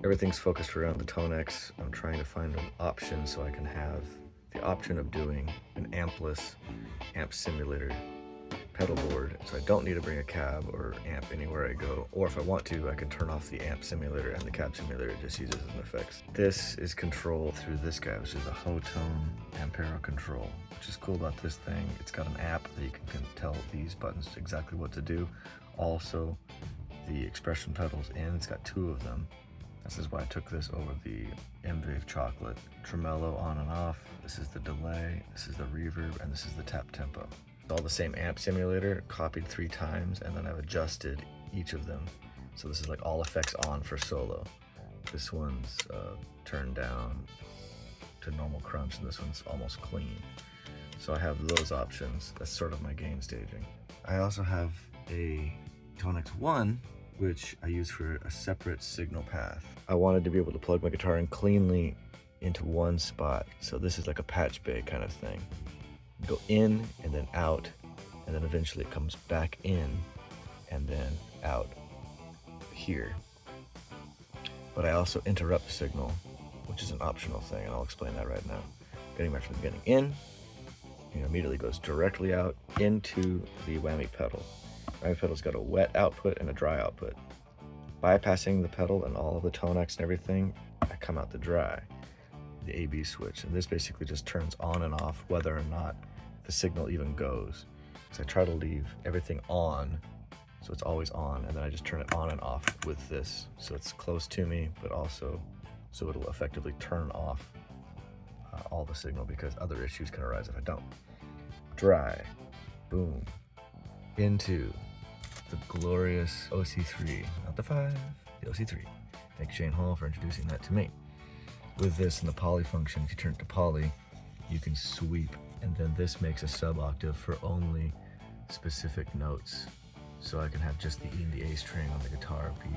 Everything's focused around the Tonex. I'm trying to find an option so I can have the option of doing an ampless amp simulator pedal board, so I don't need to bring a cab or amp anywhere I go, or if I want to, I can turn off the amp simulator and the cab simulator just uses as an effects. This is controlled through this guy, which is a Hotone Ampero control. Which is cool about this thing, it's got an app that you can tell these buttons exactly what to do. Also, the expression pedals in, it's got 2 of them. This is why I took this over the MVAV chocolate. Tremolo on and off, this is the delay, this is the reverb, and this is the tap tempo. It's all the same amp simulator, copied 3 times, and then I've adjusted each of them. So this is like all effects on for solo. This one's turned down to normal crunch, and this one's almost clean. So I have those options. That's sort of my gain staging. I also have a Tonex 1, which I use for a separate signal path. I wanted to be able to plug my guitar in cleanly into one spot. So this is like a patch bay kind of thing. Go in and then out, and then eventually it comes back in and then out here. But I also interrupt signal, which is an optional thing, and I'll explain that right now. Getting back to the beginning, in, it immediately goes directly out into the whammy pedal. Whammy pedal's got a wet output and a dry output. Bypassing the pedal and all of the Tonex and everything, I come out the dry, the AB switch, and this basically just turns on and off whether or not the signal even goes. So I try to leave everything on, so it's always on, and then I just turn it on and off with this, so it's close to me, but also so it'll effectively turn off all the signal, because other issues can arise if I don't. Dry, boom, into the glorious OC3, not the 5, the OC3. Thank Shane Hall for introducing that to me. With this and the poly function, if you turn it to poly, you can sweep, and then this makes a sub octave for only specific notes. So I can have just the E and the A string on the guitar be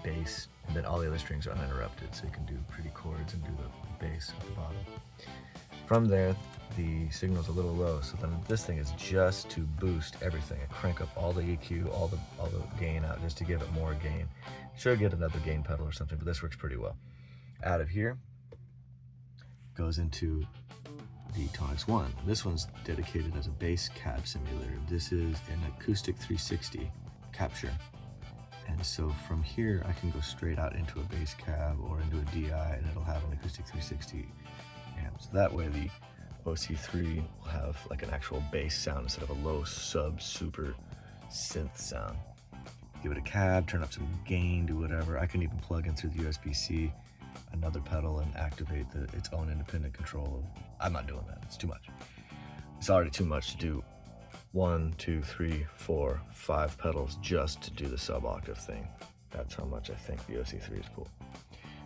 bass, and then all the other strings are uninterrupted, so you can do pretty chords and do the bass at the bottom. From there, the signal's a little low, so then this thing is just to boost everything. I crank up all the EQ, all the gain out, just to give it more gain. Should get another gain pedal or something, but this works pretty well. Out of here goes into the Tonex 1. This one's dedicated as a bass cab simulator. This is an acoustic 360 capture. And so from here, I can go straight out into a bass cab or into a DI, and it'll have an acoustic 360 amp. So that way the OC3 will have like an actual bass sound instead of a low sub super synth sound. Give it a cab, turn up some gain, do whatever. I can even plug in through the USB-C another pedal and activate its own independent control. I'm not doing that, it's too much. It's already too much to do 1, 2, 3, 4, 5 pedals just to do the sub octave thing. That's how much I think the OC3 is cool.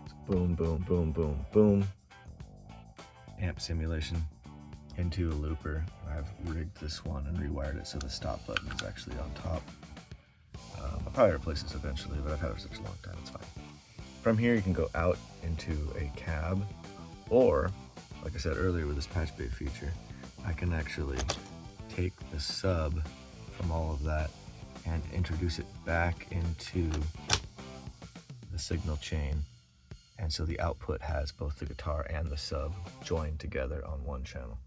So boom, boom, boom, boom, boom. Amp simulation into a looper. I've rigged this one and rewired it so the stop button is actually on top. I'll probably replace this eventually, but I've had it for such a long time, it's fine. From here, you can go out into a cab, or, like I said earlier with this patch bay feature, I can actually take the sub from all of that and introduce it back into the signal chain. And so the output has both the guitar and the sub joined together on one channel.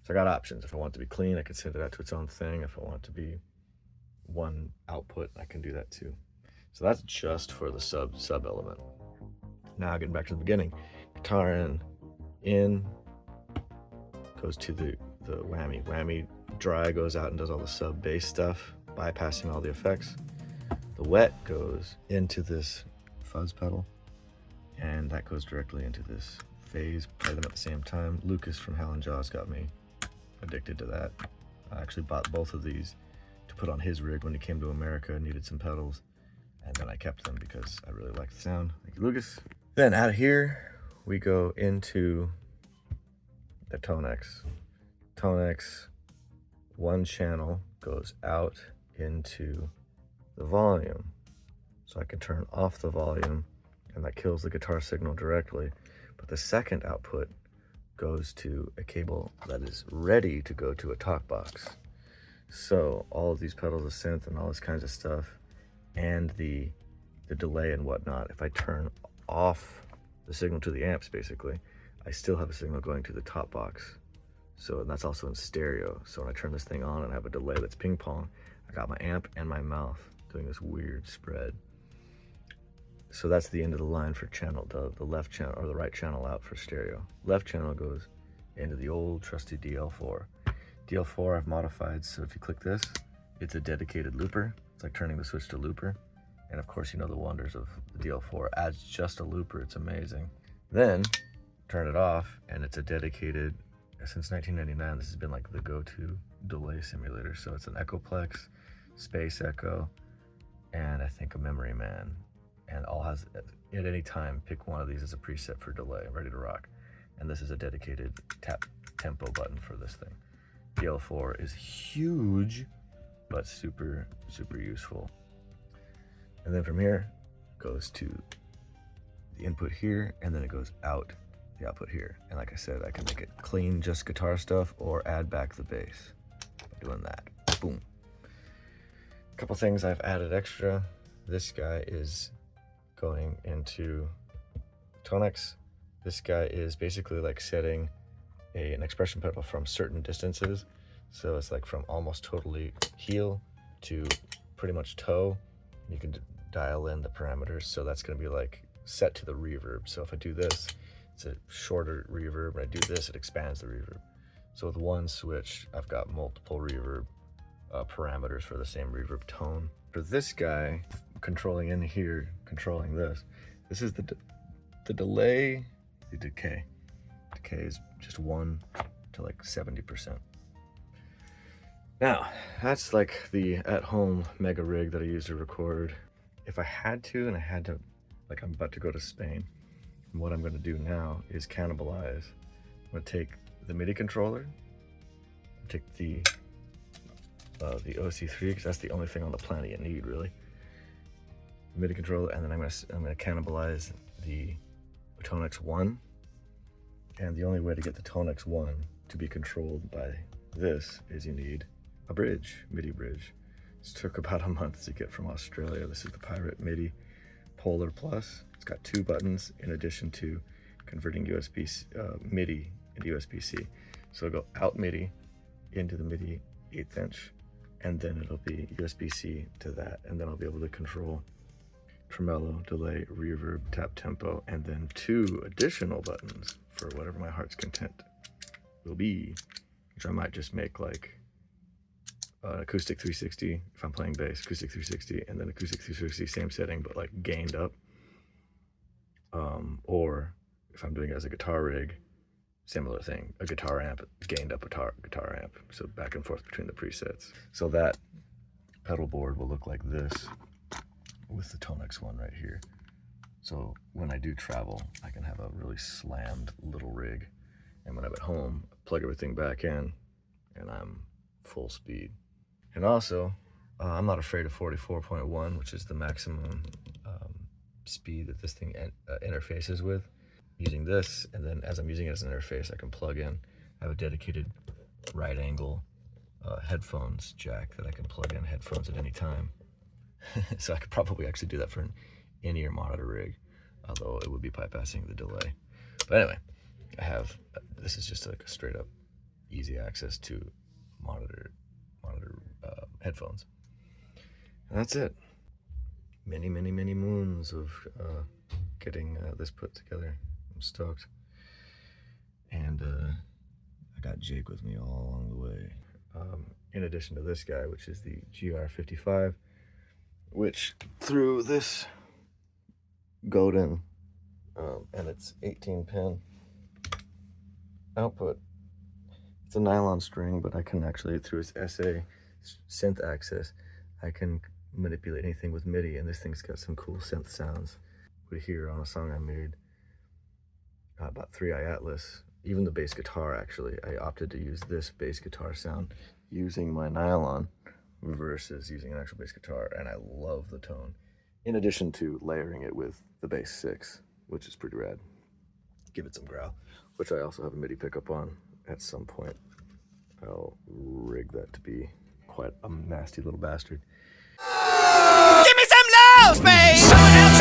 So I got options. If I want it to be clean, I can send it out to its own thing. If I want it to be one output, I can do that too. So that's just for the sub element. Now getting back to the beginning, guitar in goes to the whammy. Whammy dry goes out and does all the sub bass stuff, bypassing all the effects. The wet goes into this fuzz pedal, and that goes directly into this phase. Play them at the same time. Lucas from Hell and Jaws got me addicted to that. I actually bought both of these to put on his rig when he came to America and needed some pedals. And then I kept them because I really liked the sound. Thank you, Lucas. Then out of here, we go into the Tonex. Tonex, one channel goes out into the volume. So I can turn off the volume, and that kills the guitar signal directly. But the second output goes to a cable that is ready to go to a talk box. So all of these pedals of synth and all this kinds of stuff, and the delay and whatnot, if I turn off the signal to the amps, basically, I still have a signal going to the top box. So, and that's also in stereo. So when I turn this thing on and I have a delay that's ping pong, I got my amp and my mouth doing this weird spread. So that's the end of the line for channel, the left channel, or the right channel out for stereo. Left channel goes into the old trusty DL4. DL4 I've modified, so if you click this, it's a dedicated looper. It's like turning the switch to looper. And of course, you know the wonders of the DL4. As just a looper, it's amazing. Then, turn it off, and it's a dedicated, since 1999, this has been like the go-to delay simulator. So it's an Echoplex, Space Echo, and I think a Memory Man. And all has, at any time, pick one of these as a preset for delay, ready to rock. And this is a dedicated tap tempo button for this thing. DL4 is huge, but super, super useful. And then from here, goes to the input here, and then it goes out the output here. And like I said, I can make it clean, just guitar stuff, or add back the bass by doing that. Boom. A couple things I've added extra. This guy is going into Tonex. This guy is basically like setting an expression pedal from certain distances. So it's like from almost totally heel to pretty much toe. You can dial in the parameters. So that's going to be like set to the reverb. So if I do this, it's a shorter reverb. When I do this, it expands the reverb. So with one switch, I've got multiple reverb parameters for the same reverb tone. For this guy, controlling in here, controlling this is the delay, the decay. Decay is just 1 to like 70%. Now, that's like the at-home mega rig that I use to record. If I had to, and I had to, like I'm about to go to Spain, and what I'm going to do now is cannibalize. I'm going to take the MIDI controller, take the OC3, because that's the only thing on the planet you need, really. MIDI controller, and then I'm gonna cannibalize the Tonex 1. And the only way to get the Tonex 1 to be controlled by this is you need a bridge, MIDI bridge. This took about a month to get from Australia. This is the Pirate MIDI Polar Plus. It's got 2 buttons in addition to converting MIDI into USB-C. So it'll go out MIDI into the MIDI 1/8 inch, and then it'll be USB-C to that, and then I'll be able to control tremolo, delay, reverb, tap tempo, and then 2 additional buttons for whatever my heart's content will be, which I might just make like an acoustic 360 if I'm playing bass, acoustic 360, and then acoustic 360, same setting, but like gained up. Or if I'm doing it as a guitar rig, similar thing, a guitar amp, gained up guitar amp, so back and forth between the presets. So that pedal board will look like this with the Tonex one right here. So when I do travel, I can have a really slammed little rig, and when I'm at home, plug everything back in, and I'm full speed. And also, I'm not afraid of 44.1, which is the maximum speed that this thing interfaces with. Using this, and then as I'm using it as an interface, I can plug in. I have a dedicated right angle headphones jack that I can plug in headphones at any time. So I could probably actually do that for an in-ear monitor rig, although it would be bypassing the delay. But anyway, I have, this is just like a straight up easy access to monitor headphones. And that's it. Many, many, many moons of getting this put together. I'm stoked. And I got Jake with me all along the way. In addition to this guy, which is the GR55, which through this Godin and its 18-pin output, it's a nylon string, but I can actually, through its SA synth access, I can manipulate anything with MIDI, and this thing's got some cool synth sounds. We hear on a song I made about 3i Atlas, even the bass guitar, actually, I opted to use this bass guitar sound using my nylon versus using an actual bass guitar, and I love the tone. In addition to layering it with the bass 6, which is pretty rad. Give it some growl, which I also have a MIDI pickup on. At some point, I'll rig that to be quite a nasty little bastard. Give me some love, babe!